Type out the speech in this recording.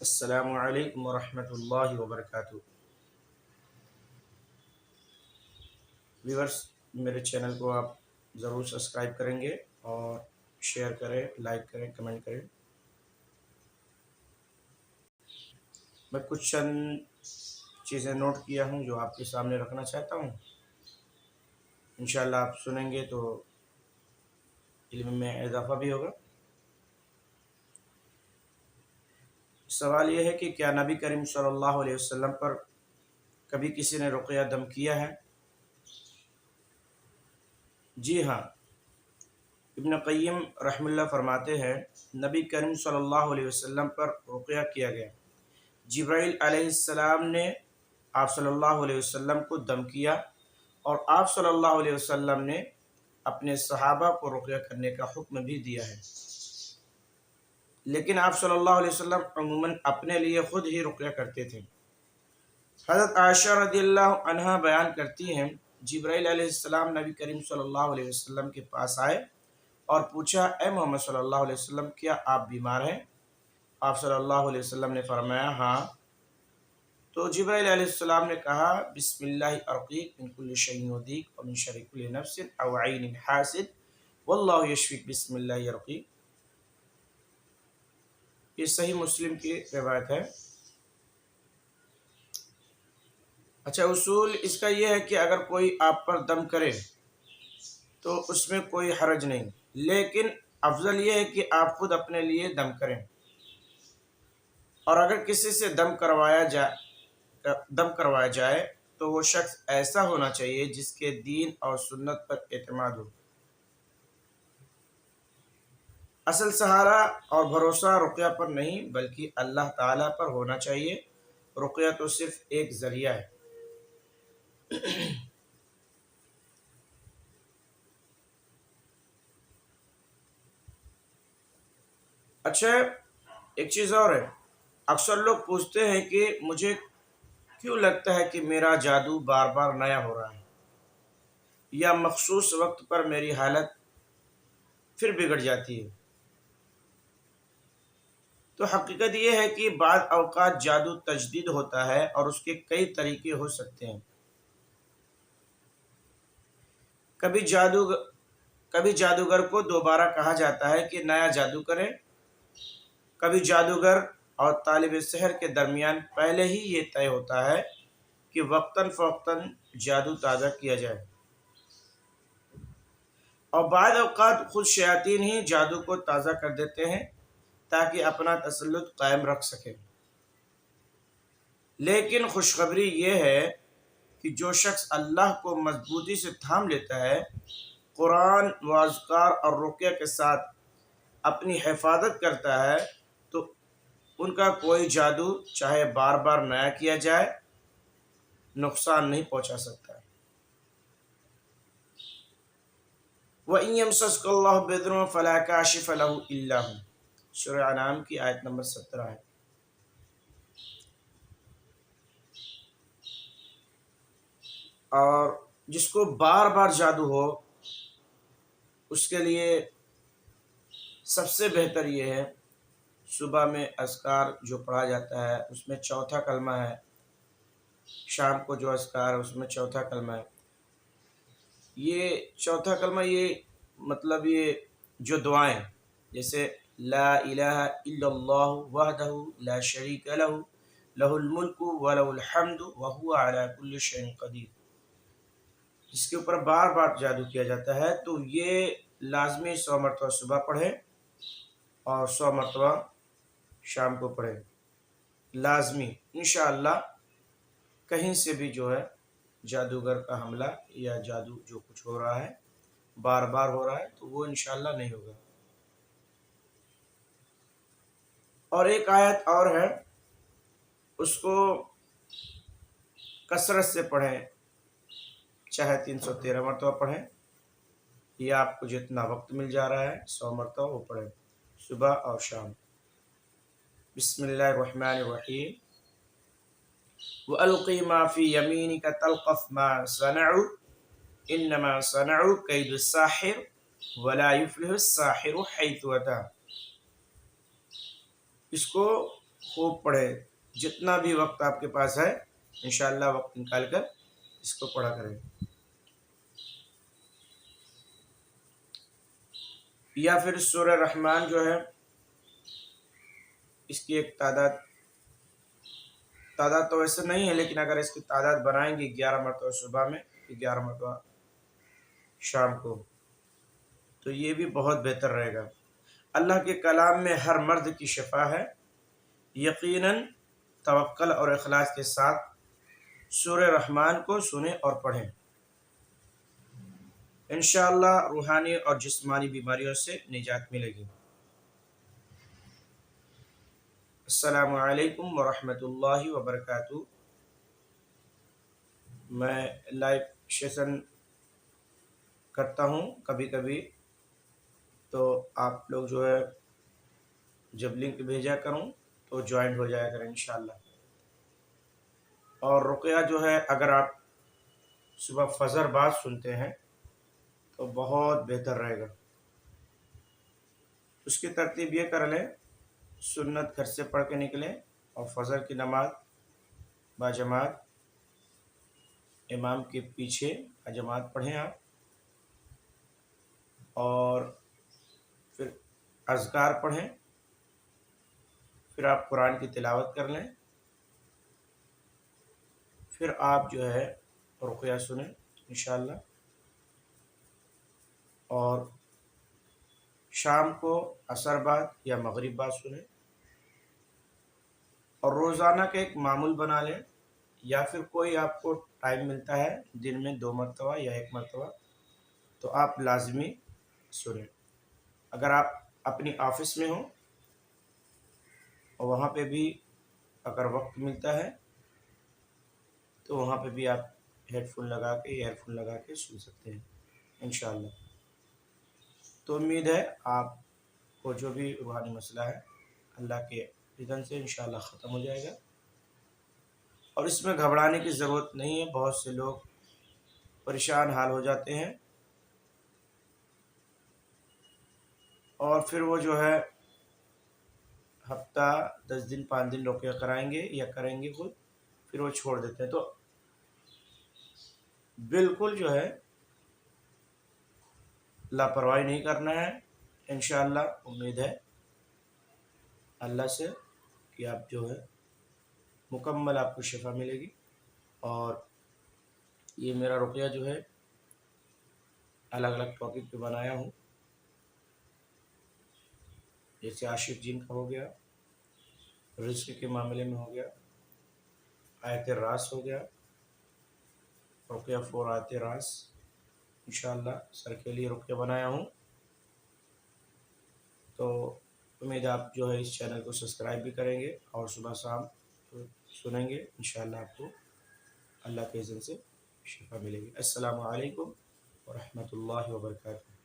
السلام علیکم ورحمۃ اللہ وبرکاتہ۔ ویورز، میرے چینل کو آپ ضرور سبسکرائب کریں گے اور شیئر کریں، لائک کریں، کمنٹ کریں۔ میں کچھ چند چیزیں نوٹ کیا ہوں جو آپ کے سامنے رکھنا چاہتا ہوں۔ انشاءاللہ آپ سنیں گے تو علم میں اضافہ بھی ہوگا۔ سوال یہ ہے کہ کیا نبی کریم صلی اللہ علیہ وسلم پر کبھی کسی نے رقیہ دم کیا ہے؟ جی ہاں، ابن قیم رحم اللہ فرماتے ہیں نبی کریم صلی اللہ علیہ وسلم پر رقیہ کیا گیا۔ جبرائیل علیہ السلام نے آپ صلی اللہ علیہ وسلم کو دم کیا اور آپ صلی اللہ علیہ وسلم نے اپنے صحابہ کو رقیہ کرنے کا حکم بھی دیا ہے، لیکن آپ صلی اللہ علیہ وسلم عموماً اپنے لیے خود ہی رقیہ کرتے تھے۔ حضرت عائشہ رضی اللہ عنہا بیان کرتی ہیں جبرائیل علیہ السلام نبی کریم صلی اللہ علیہ وسلم کے پاس آئے اور پوچھا، اے محمد صلی اللہ علیہ وسلم، کیا آپ بیمار ہیں؟ آپ صلی اللہ علیہ وسلم نے فرمایا ہاں۔ تو جبرائیل علیہ السلام نے کہا، بسم اللہ ارقیک من کل شیء یؤذیک ومن شر کل نفس او عین حاسد واللہ یشفیک بسم اللہ یرقیک۔ یہ صحیح مسلم کی روایت ہے۔ اچھا، اصول اس کا یہ ہے کہ اگر کوئی آپ پر دم کرے تو اس میں کوئی حرج نہیں، لیکن افضل یہ ہے کہ آپ خود اپنے لیے دم کریں، اور اگر کسی سے دم کروایا جائے تو وہ شخص ایسا ہونا چاہیے جس کے دین اور سنت پر اعتماد ہو۔ اصل سہارا اور بھروسہ رقیہ پر نہیں بلکہ اللہ تعالیٰ پر ہونا چاہیے۔ رقیہ تو صرف ایک ذریعہ ہے۔ اچھا، ایک چیز اور ہے، اکثر لوگ پوچھتے ہیں کہ مجھے کیوں لگتا ہے کہ میرا جادو بار بار نیا ہو رہا ہے، یا مخصوص وقت پر میری حالت پھر بگڑ جاتی ہے؟ تو حقیقت یہ ہے کہ بعض اوقات جادو تجدید ہوتا ہے اور اس کے کئی طریقے ہو سکتے ہیں۔ کبھی جادوگر کو دوبارہ کہا جاتا ہے کہ نیا جادو کریں، کبھی جادوگر اور طالب سحر کے درمیان پہلے ہی یہ طے ہوتا ہے کہ وقتاً فوقتاً جادو تازہ کیا جائے، اور بعض اوقات خود شیاطین ہی جادو کو تازہ کر دیتے ہیں تاکہ اپنا تسلط قائم رکھ سکیں۔ لیکن خوشخبری یہ ہے کہ جو شخص اللہ کو مضبوطی سے تھام لیتا ہے، قرآن و اذکار اور رقیہ کے ساتھ اپنی حفاظت کرتا ہے، تو ان کا کوئی جادو چاہے بار بار نیا کیا جائے نقصان نہیں پہنچا سکتا۔ وَإِن يَمْسَسْكَ اللَّهُ بِضُرٍّ فَلَا كَاشِفَ لَهُ إِلَّا هُوَ، سورہ انعام کی آیت نمبر 17 ہے۔ اور جس کو بار بار جادو ہو اس کے لیے سب سے بہتر یہ ہے، صبح میں اذکار جو پڑھا جاتا ہے اس میں چوتھا کلمہ ہے، شام کو جو اذکار ہے اس میں چوتھا کلمہ ہے۔ یہ چوتھا کلمہ یہ مطلب یہ جو دعائیں جیسے لا الہ الا اللہ وحدہ لا شریک لہ لہ الملک ولہ الحمد وہو علی کل شیء قدیر، جس کے اوپر بار بار جادو کیا جاتا ہے، تو یہ لازمی 100 مرتبہ صبح پڑھیں اور 100 مرتبہ شام کو پڑھیں، لازمی۔ انشاءاللہ کہیں سے بھی جو ہے جادوگر کا حملہ یا جادو جو کچھ ہو رہا ہے بار بار ہو رہا ہے تو وہ انشاءاللہ نہیں ہوگا۔ اور ایک آیت اور ہے، اس کو کثرت سے پڑھیں، چاہے 313 مرتبہ پڑھیں یا آپ کو جتنا وقت مل جا رہا ہے 100 مرتبہ وہ پڑھیں صبح اور شام۔ بسم اللہ الرحمن الرحیم۔ وَأَلْقِ مَا فِي يَمِينِكَ تَلْقَفْ مَا صَنَعُوا إِنَّمَا صَنَعُوا كَيْدُ السَّاحِرِ وَلَا يُفْلِحُ السَّاحِرُ حَيْثُ أَتَىٰ۔ اس کو خوب پڑھے، جتنا بھی وقت آپ کے پاس ہے انشاءاللہ وقت نکال کر اس کو پڑھا کریں. یا پھر سورہ رحمان جو ہے اس کی ایک تعداد تو ویسے نہیں ہے، لیکن اگر اس کی تعداد بنائیں گے 11 مرتبہ صبح میں 11 مرتبہ شام کو تو یہ بھی بہت بہتر رہے گا. اللہ کے کلام میں ہر مرد کی شفا ہے. یقیناً توکل اور اخلاص کے ساتھ سورہ رحمان کو سنیں اور پڑھیں. انشاءاللہ روحانی اور جسمانی بیماریوں سے نجات ملے گی. السلام علیکم ورحمۃ اللہ وبرکاتہ. میں لائیو سیشن کرتا ہوں کبھی کبھی، تو آپ لوگ جو ہے جب لنک بھیجا کروں تو جوائنٹ ہو جایا کریں انشاءاللہ. اور رقیہ جو ہے اگر آپ صبح فجر بعد سنتے ہیں تو بہت بہتر رہے گا. اس کی ترتیب یہ کر لیں، سنت گھر سے پڑھ کے نکلیں اور فجر کی نماز باجماعت امام کے پیچھے جماعت پڑھیں آپ، اور پھر اذکار پڑھیں، پھر آپ قرآن کی تلاوت کر لیں، پھر آپ جو ہے رقیہ سنیں انشاءاللہ. اور شام کو عصر بعد یا مغرب بعد سنیں. اور روزانہ کا ایک معمول بنا لیں، یا پھر کوئی آپ کو ٹائم ملتا ہے دن میں 2 مرتبہ یا 1 مرتبہ تو آپ لازمی سنیں. اگر آپ اپنی آفس میں ہوں اور وہاں پہ بھی اگر وقت ملتا ہے تو وہاں پہ بھی آپ ہیڈ فون لگا کے ایئر فون لگا کے سن سکتے ہیں انشاءاللہ. تو امید ہے آپ کو جو بھی روحانی مسئلہ ہے اللہ کے اذن سے انشاءاللہ ختم ہو جائے گا. اور اس میں گھبرانے کی ضرورت نہیں ہے. بہت سے لوگ پریشان حال ہو جاتے ہیں اور پھر وہ جو ہے ہفتہ 10 دن 5 دن رقیہ کرائیں گے یا کریں گے خود، پھر وہ چھوڑ دیتے ہیں. تو بالکل جو ہے لاپرواہی نہیں کرنا ہے. انشاءاللہ امید ہے اللہ سے کہ آپ جو ہے مکمل آپ کو شفا ملے گی. اور یہ میرا رقیہ جو ہے الگ الگ ٹاپک پہ بنایا ہوں، جیسے عاشق جن کا ہو گیا، رزق کے معاملے میں ہو گیا، آیت راس ہو گیا، رقیہ 4 آیت راس انشاءاللہ سر کے لیے رقیہ بنایا ہوں. تو امید آپ جو ہے اس چینل کو سبسکرائب بھی کریں گے اور صبح شام سنیں گے انشاءاللہ آپ کو اللہ کے اذن سے شفا ملے گی. السلام علیکم ورحمۃ اللہ وبرکاتہ.